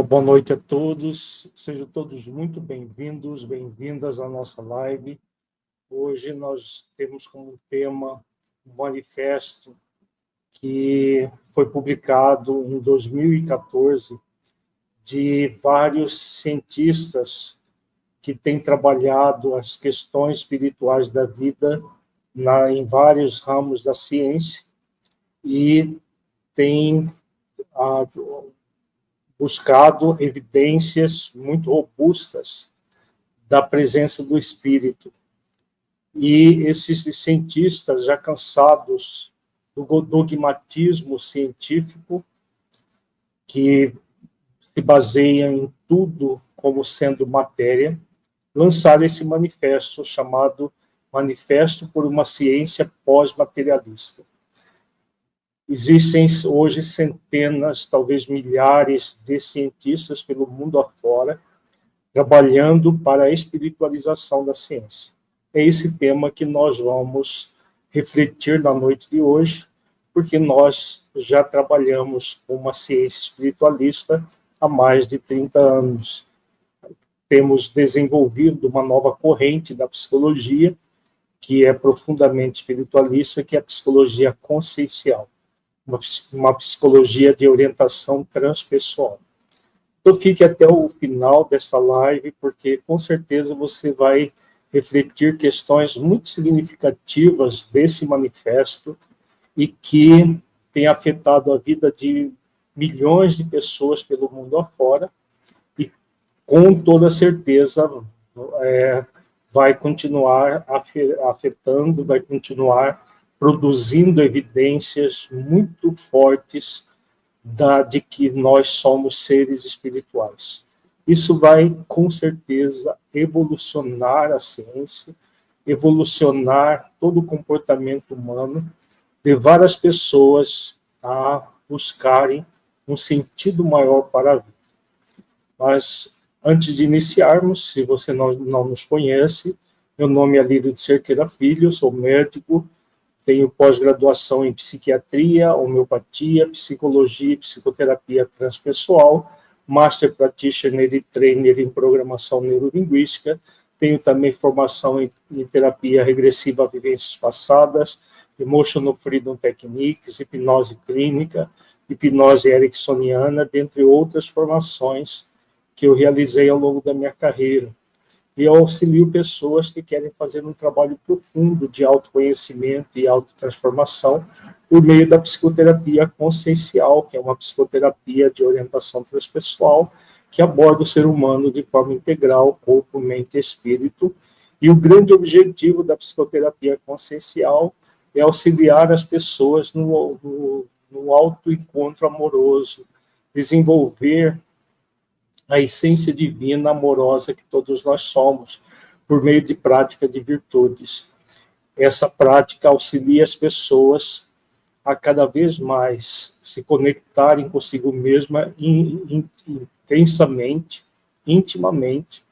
Uma boa noite a todos, sejam todos muito bem-vindos, bem-vindas à nossa live. Hoje nós temos como tema um manifesto que foi publicado em 2014 de vários cientistas que têm trabalhado as questões espirituais da vida em vários ramos da ciência e têm buscado evidências muito robustas da presença do espírito. E esses cientistas, já cansados do dogmatismo científico, que se baseia em tudo como sendo matéria, lançaram esse manifesto chamado Manifesto por uma Ciência Pós-Materialista. Existem hoje centenas, talvez milhares de cientistas pelo mundo afora, trabalhando para a espiritualização da ciência. É esse tema que nós vamos refletir na noite de hoje, porque nós já trabalhamos com uma ciência espiritualista há mais de 30 anos. Temos desenvolvido uma nova corrente da psicologia, que é profundamente espiritualista, que é a psicologia consciencial. Uma psicologia de orientação transpessoal. Então, fique até o final dessa live, porque com certeza você vai refletir questões muito significativas desse manifesto e que tem afetado a vida de milhões de pessoas pelo mundo afora e, com toda certeza, vai continuar afetando, vai continuar produzindo evidências muito fortes de que nós somos seres espirituais. Isso vai, com certeza, evolucionar a ciência, evolucionar todo o comportamento humano, levar as pessoas a buscarem um sentido maior para a vida. Mas, antes de iniciarmos, se você não nos conhece, meu nome é Lírio de Cerqueira Filho, sou médico, tenho pós-graduação em psiquiatria, homeopatia, psicologia e psicoterapia transpessoal, Master Practitioner e Trainer em programação neurolinguística, tenho também formação em terapia regressiva a vivências passadas, Emotional Freedom Techniques, hipnose clínica, hipnose ericksoniana, dentre outras formações que eu realizei ao longo da minha carreira. E eu auxilio pessoas que querem fazer um trabalho profundo de autoconhecimento e autotransformação por meio da psicoterapia consciencial, que é uma psicoterapia de orientação transpessoal, que aborda o ser humano de forma integral, corpo, mente e espírito. E o grande objetivo da psicoterapia consciencial é auxiliar as pessoas no autoencontro amoroso, desenvolver a essência divina, amorosa que todos nós somos, por meio de prática de virtudes. Essa prática auxilia as pessoas a cada vez mais se conectarem consigo mesma intensamente, intimamente,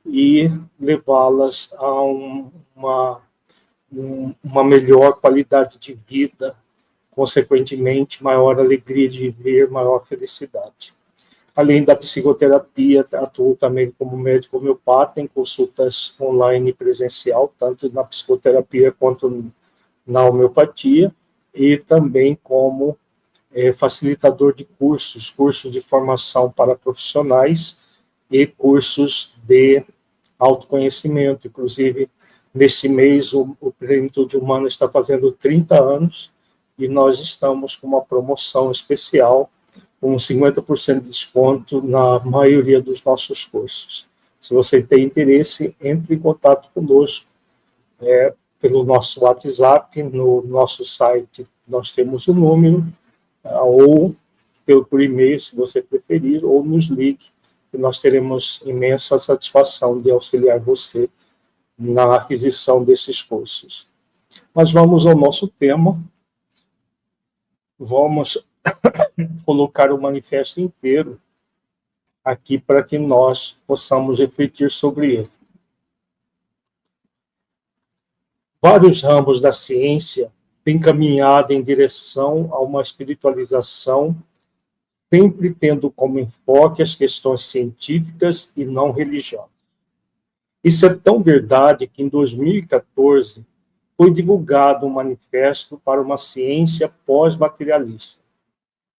e levá-las a uma melhor qualidade de vida, consequentemente, maior alegria de viver, maior felicidade. Além da psicoterapia, atuo também como médico homeopata em consultas online e presencial, tanto na psicoterapia quanto na homeopatia, e também como facilitador de cursos de formação para profissionais e cursos de autoconhecimento. Inclusive, neste mês, o Plenitude Humana está fazendo 30 anos e nós estamos com uma promoção especial com 50% de desconto na maioria dos nossos cursos. Se você tem interesse, entre em contato conosco pelo nosso WhatsApp, no nosso site nós temos o número, ou por e-mail, se você preferir, ou nos ligue, e nós teremos imensa satisfação de auxiliar você na aquisição desses cursos. Mas vamos ao nosso tema. Vamos colocar o manifesto inteiro aqui para que nós possamos refletir sobre ele. Vários ramos da ciência têm caminhado em direção a uma espiritualização sempre tendo como enfoque as questões científicas e não religiosas. Isso é tão verdade que, em 2014, foi divulgado um manifesto para uma ciência pós-materialista,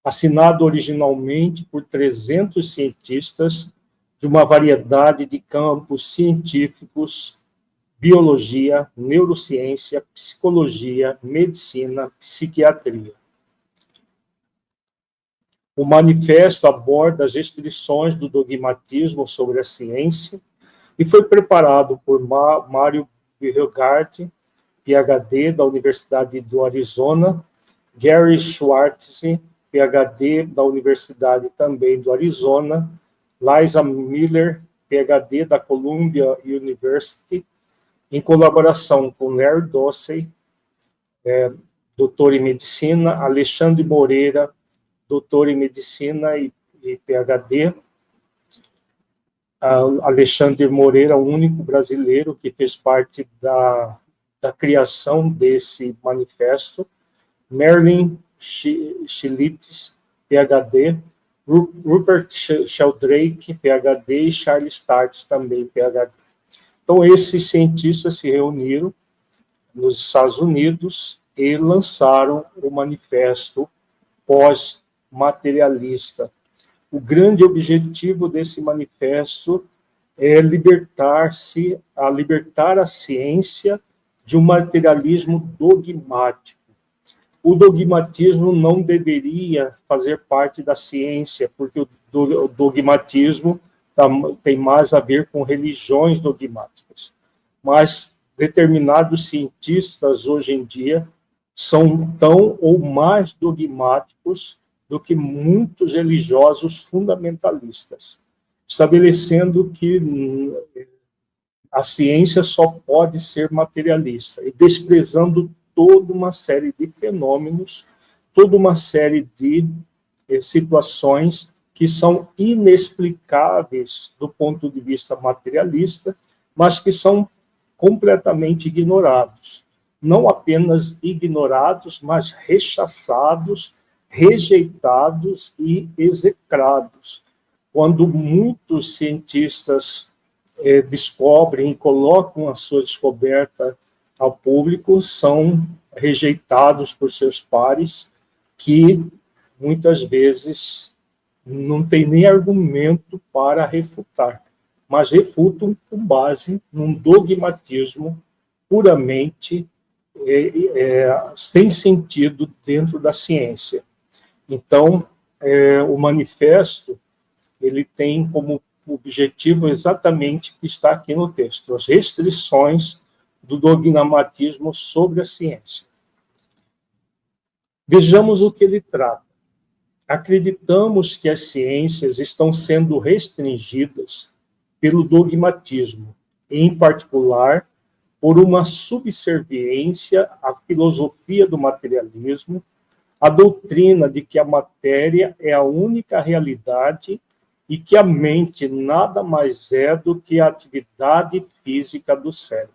assinado originalmente por 300 cientistas de uma variedade de campos científicos: biologia, neurociência, psicologia, medicina, psiquiatria. O manifesto aborda as restrições do dogmatismo sobre a ciência e foi preparado por Mário Beauregard, PhD da Universidade do Arizona, Gary Schwartz, PhD da Universidade também do Arizona, Liza Miller, PhD da Columbia University, em colaboração com Larry Dossey, doutor em medicina, Alexandre Moreira, doutor em medicina e PhD. Alexandre Moreira, o único brasileiro que fez parte da criação desse manifesto. Merlin Schlittes, PhD. Rupert Sheldrake, PhD, e Charles Starks, também PhD. Então, esses cientistas se reuniram nos Estados Unidos e lançaram o manifesto pós-materialista. O grande objetivo desse manifesto é libertar a ciência de um materialismo dogmático. O dogmatismo não deveria fazer parte da ciência, porque o dogmatismo tem mais a ver com religiões dogmáticas. Mas determinados cientistas, hoje em dia, são tão ou mais dogmáticos do que muitos religiosos fundamentalistas, estabelecendo que a ciência só pode ser materialista e desprezando toda uma série de fenômenos, toda uma série de situações que são inexplicáveis do ponto de vista materialista, mas que são completamente ignorados. Não apenas ignorados, mas rechaçados, rejeitados e execrados. Quando muitos cientistas descobrem e colocam a sua descoberta ao público, são rejeitados por seus pares, que muitas vezes não tem nem argumento para refutar, mas refutam com base num dogmatismo puramente sem sentido dentro da ciência. Então, o manifesto ele tem como objetivo exatamente o que está aqui no texto: as restrições do dogmatismo sobre a ciência. Vejamos o que ele trata. Acreditamos que as ciências estão sendo restringidas pelo dogmatismo, em particular por uma subserviência à filosofia do materialismo, a doutrina de que a matéria é a única realidade e que a mente nada mais é do que a atividade física do cérebro.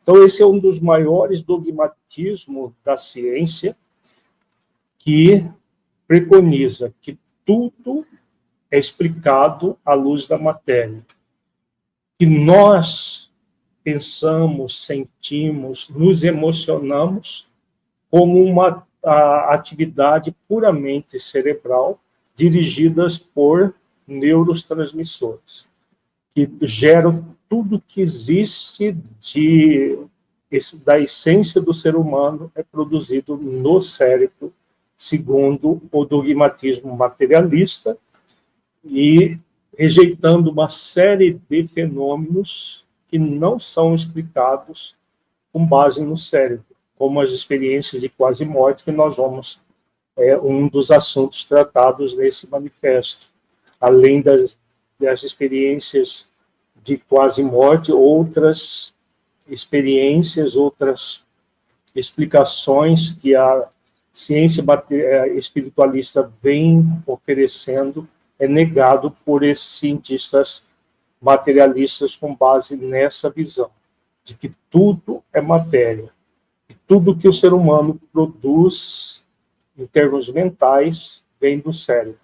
Então, esse é um dos maiores dogmatismos da ciência, que preconiza que tudo é explicado à luz da matéria. Que nós pensamos, sentimos, nos emocionamos como uma atividade puramente cerebral, dirigidas por neurotransmissores, que geram tudo que existe da essência do ser humano é produzido no cérebro, segundo o dogmatismo materialista, e rejeitando uma série de fenômenos que não são explicados com base no cérebro, como as experiências de quase-morte, que nós vamos, um dos assuntos tratados nesse manifesto. Além das experiências de quase-morte, outras experiências, outras explicações que a ciência espiritualista vem oferecendo é negado por esses cientistas materialistas com base nessa visão, de que tudo é matéria. E tudo que o ser humano produz, em termos mentais, vem do cérebro.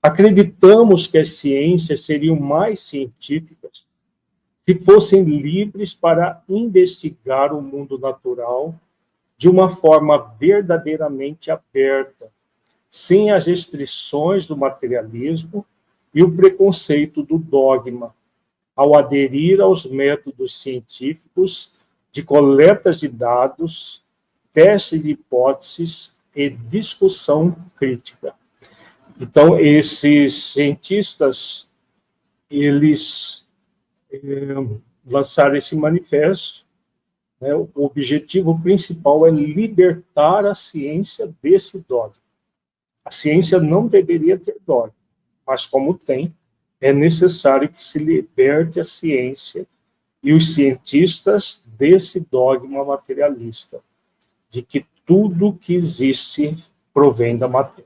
Acreditamos que as ciências seriam mais científicas se fossem livres para investigar o mundo natural de uma forma verdadeiramente aberta, sem as restrições do materialismo e o preconceito do dogma, ao aderir aos métodos científicos de coleta de dados, teste de hipóteses e discussão crítica. Então, esses cientistas, eles lançaram esse manifesto, né? O objetivo principal é libertar a ciência desse dogma. A ciência não deveria ter dogma, mas como tem, é necessário que se liberte a ciência e os cientistas desse dogma materialista, de que tudo que existe provém da matéria.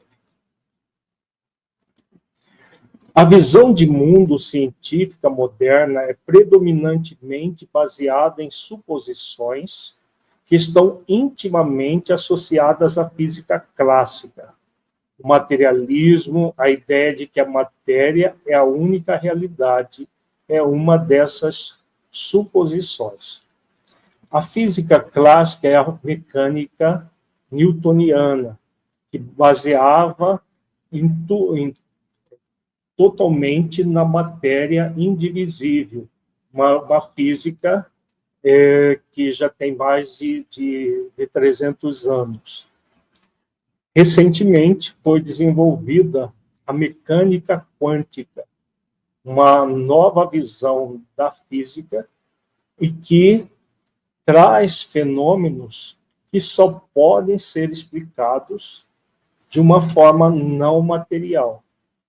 A visão de mundo científica moderna é predominantemente baseada em suposições que estão intimamente associadas à física clássica. O materialismo, a ideia de que a matéria é a única realidade, é uma dessas suposições. A física clássica é a mecânica newtoniana, que baseava totalmente na matéria indivisível, uma física que já tem mais de 300 anos. Recentemente foi desenvolvida a mecânica quântica, uma nova visão da física e que traz fenômenos que só podem ser explicados de uma forma não material,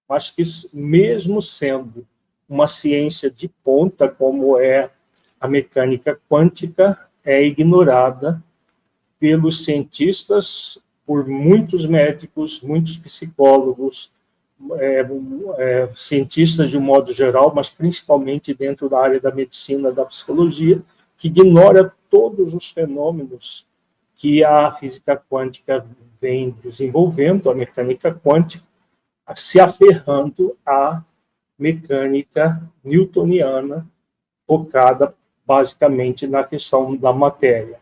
mas que, mesmo sendo uma ciência de ponta, como é a mecânica quântica, é ignorada pelos cientistas, por muitos médicos, muitos psicólogos, cientistas de um modo geral, mas principalmente dentro da área da medicina, da psicologia, que ignora todos os fenômenos que a física quântica vem desenvolvendo, a mecânica quântica, se aferrando à mecânica newtoniana, focada basicamente na questão da matéria.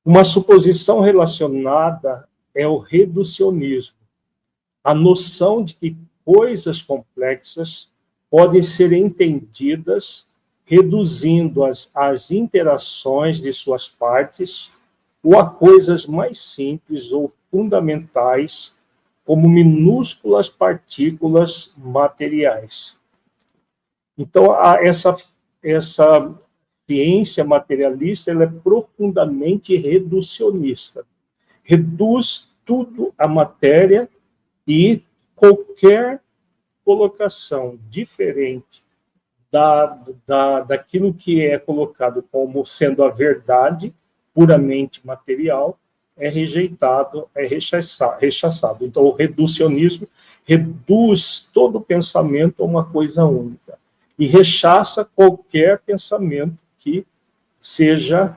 Uma suposição relacionada é o reducionismo, a noção de que coisas complexas podem ser entendidas reduzindo-as às interações de suas partes ou a coisas mais simples ou fundamentais, como minúsculas partículas materiais. Então, essa ciência materialista ela é profundamente reducionista. Reduz tudo à matéria e qualquer colocação diferente daquilo que é colocado como sendo a verdade puramente material é rejeitado, é rechaçado. Então, o reducionismo reduz todo o pensamento a uma coisa única e rechaça qualquer pensamento que seja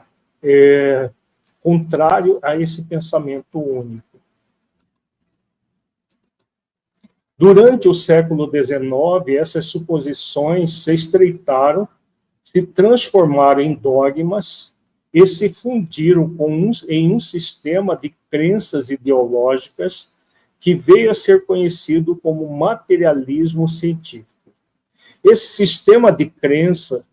contrário a esse pensamento único. Durante o século XIX, essas suposições se estreitaram, se transformaram em dogmas e se fundiram em um sistema de crenças ideológicas que veio a ser conhecido como materialismo científico. Esse sistema de crença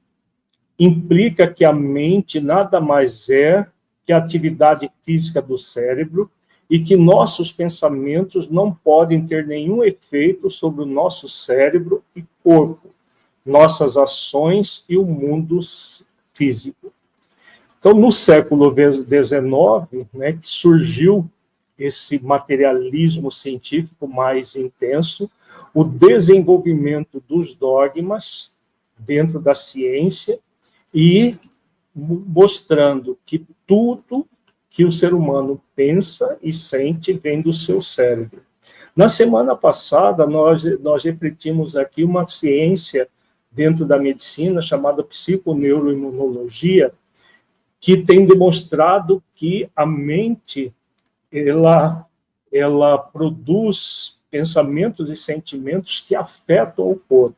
implica que a mente nada mais é que a atividade física do cérebro e que nossos pensamentos não podem ter nenhum efeito sobre o nosso cérebro e corpo, nossas ações e o mundo físico. Então, no século XIX, né, que surgiu esse materialismo científico mais intenso, o desenvolvimento dos dogmas dentro da ciência e mostrando que tudo que o ser humano pensa e sente vem do seu cérebro. Na semana passada, nós refletimos aqui uma ciência dentro da medicina chamada psiconeuroimunologia, que tem demonstrado que a mente ela ela produz pensamentos e sentimentos que afetam o corpo.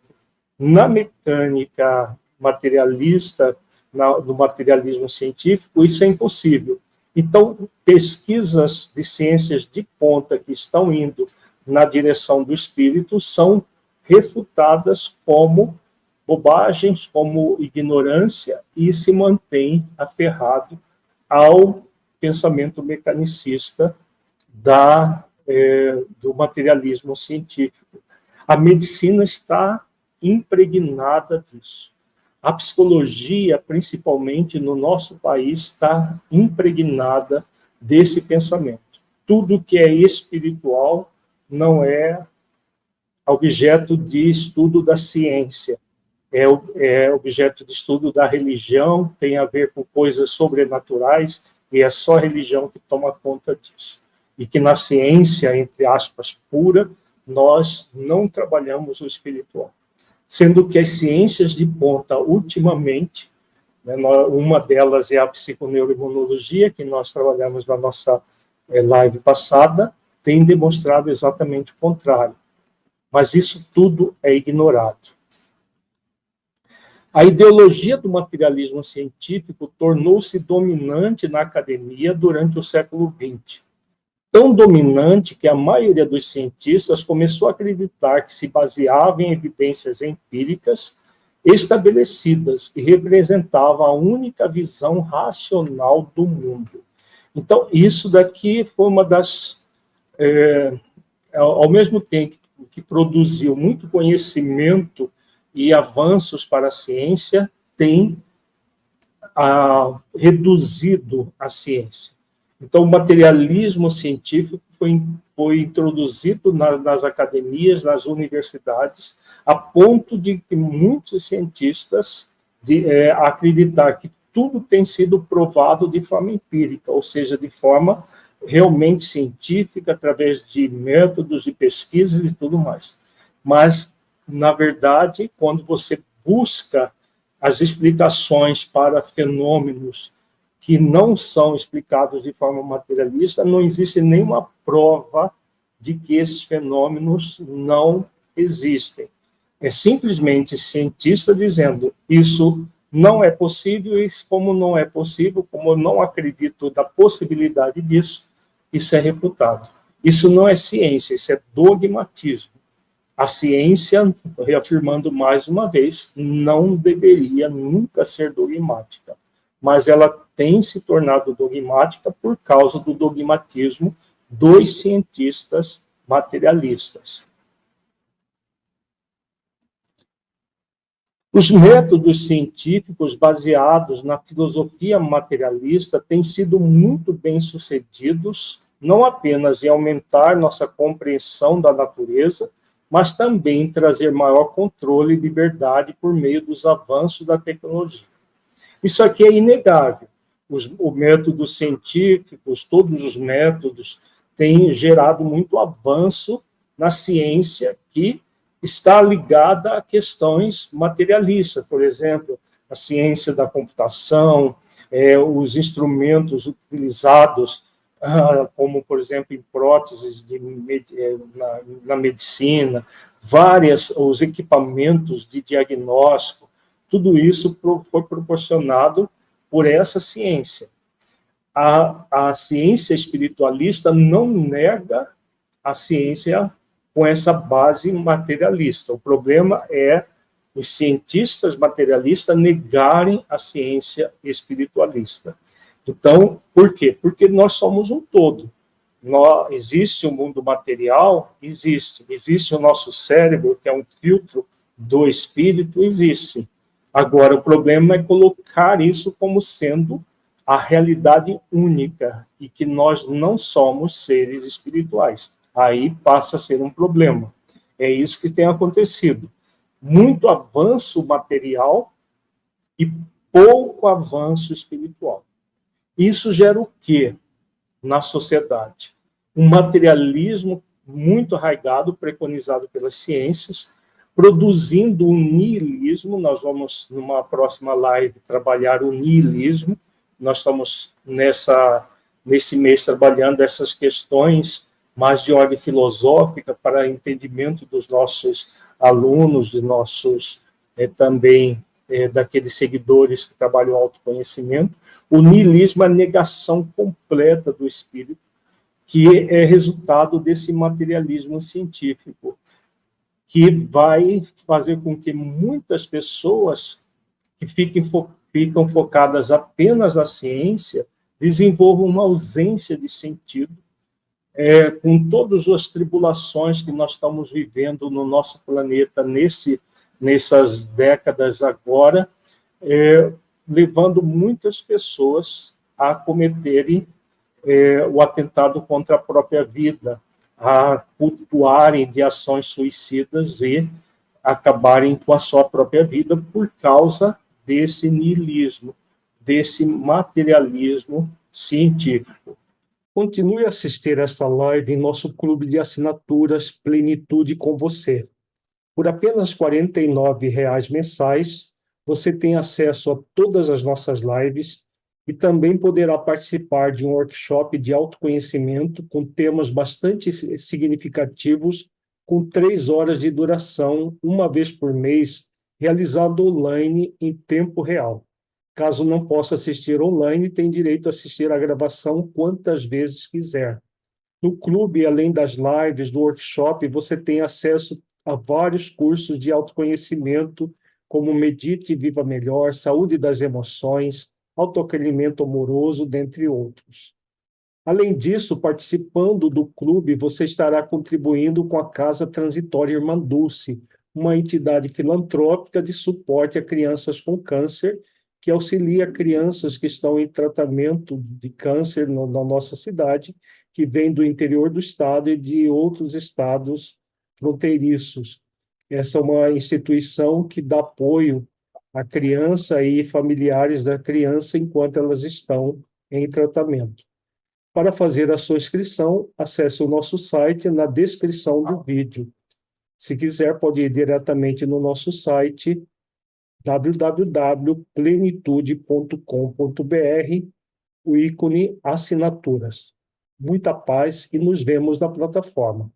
Na mecânica materialista, no materialismo científico, isso é impossível. Então, pesquisas de ciências de ponta que estão indo na direção do espírito são refutadas como bobagens, como ignorância, e se mantém aferrado ao pensamento mecanicista do materialismo científico. A medicina está impregnada disso. A psicologia, principalmente no nosso país, está impregnada desse pensamento. Tudo que é espiritual não é objeto de estudo da ciência, é objeto de estudo da religião, tem a ver com coisas sobrenaturais, e é só a religião que toma conta disso. E que na ciência, entre aspas, pura, nós não trabalhamos o espiritual. Sendo que as ciências de ponta, ultimamente, né, uma delas é a psiconeuroimunologia, que nós trabalhamos na nossa live passada, tem demonstrado exatamente o contrário. Mas isso tudo é ignorado. A ideologia do materialismo científico tornou-se dominante na academia durante o século XX. Tão dominante que a maioria dos cientistas começou a acreditar que se baseava em evidências empíricas estabelecidas e representava a única visão racional do mundo. Então, isso daqui foi uma das... ao mesmo tempo que produziu muito conhecimento e avanços para a ciência, tem reduzido a ciência. Então, o materialismo científico foi introduzido nas academias, nas universidades, a ponto de que muitos cientistas acreditar que tudo tem sido provado de forma empírica, ou seja, de forma realmente científica, através de métodos de pesquisa e tudo mais. Mas, na verdade, quando você busca as explicações para fenômenos que não são explicados de forma materialista, não existe nenhuma prova de que esses fenômenos não existem. É simplesmente cientista dizendo isso não é possível, e como não é possível, como eu não acredito da possibilidade disso, isso é refutado. Isso não é ciência, isso é dogmatismo. A ciência, reafirmando mais uma vez, não deveria nunca ser dogmática, mas ela tem se tornado dogmática por causa do dogmatismo dos cientistas materialistas. Os métodos científicos baseados na filosofia materialista têm sido muito bem-sucedidos, não apenas em aumentar nossa compreensão da natureza, mas também em trazer maior controle e liberdade por meio dos avanços da tecnologia. Isso aqui é inegável. Os métodos científicos, todos os métodos, têm gerado muito avanço na ciência que está ligada a questões materialistas, por exemplo, a ciência da computação, os instrumentos utilizados, como, por exemplo, em próteses na medicina, os equipamentos de diagnóstico, tudo isso foi proporcionado por essa ciência. A ciência espiritualista não nega a ciência com essa base materialista. O problema é os cientistas materialistas negarem a ciência espiritualista. Então, por quê? Porque nós somos um todo. Existe o mundo material? Existe o nosso cérebro, que é um filtro do espírito? Existe. Agora, o problema é colocar isso como sendo a realidade única e que nós não somos seres espirituais. Aí passa a ser um problema. É isso que tem acontecido. Muito avanço material e pouco avanço espiritual. Isso gera o quê na sociedade? Um materialismo muito arraigado, preconizado pelas ciências, produzindo um niilismo. Nós vamos, numa próxima live, trabalhar o niilismo. Nós estamos nesse mês trabalhando essas questões mais de ordem filosófica para entendimento dos nossos alunos, de nossos também daqueles seguidores que trabalham o autoconhecimento. O niilismo é a negação completa do espírito, que é resultado desse materialismo científico, que vai fazer com que muitas pessoas que ficam focadas apenas na ciência desenvolvam uma ausência de sentido, com todas as tribulações que nós estamos vivendo no nosso planeta nessas décadas agora, levando muitas pessoas a cometerem o atentado contra a própria vida, a cultuarem de ações suicidas e acabarem com a sua própria vida por causa desse niilismo, desse materialismo científico. Continue a assistir esta live em nosso clube de assinaturas Plenitude com Você. Por apenas R$ 49 mensais, você tem acesso a todas as nossas lives e também poderá participar de um workshop de autoconhecimento com temas bastante significativos, com 3 horas de duração, uma vez por mês, realizado online em tempo real. Caso não possa assistir online, tem direito a assistir a gravação quantas vezes quiser. No clube, além das lives, do workshop, você tem acesso a vários cursos de autoconhecimento, como Medite e Viva Melhor, Saúde das Emoções, Autoacolhimento Amoroso, dentre outros. Além disso, participando do clube, você estará contribuindo com a Casa Transitória Irmã Dulce, uma entidade filantrópica de suporte a crianças com câncer, que auxilia crianças que estão em tratamento de câncer na nossa cidade, que vem do interior do estado e de outros estados fronteiriços. Essa é uma instituição que dá apoio à criança e familiares da criança enquanto elas estão em tratamento. Para fazer a sua inscrição, acesse o nosso site na descrição do vídeo. Se quiser, pode ir diretamente no nosso site www.plenitude.com.br, o ícone assinaturas. Muita paz e nos vemos na plataforma.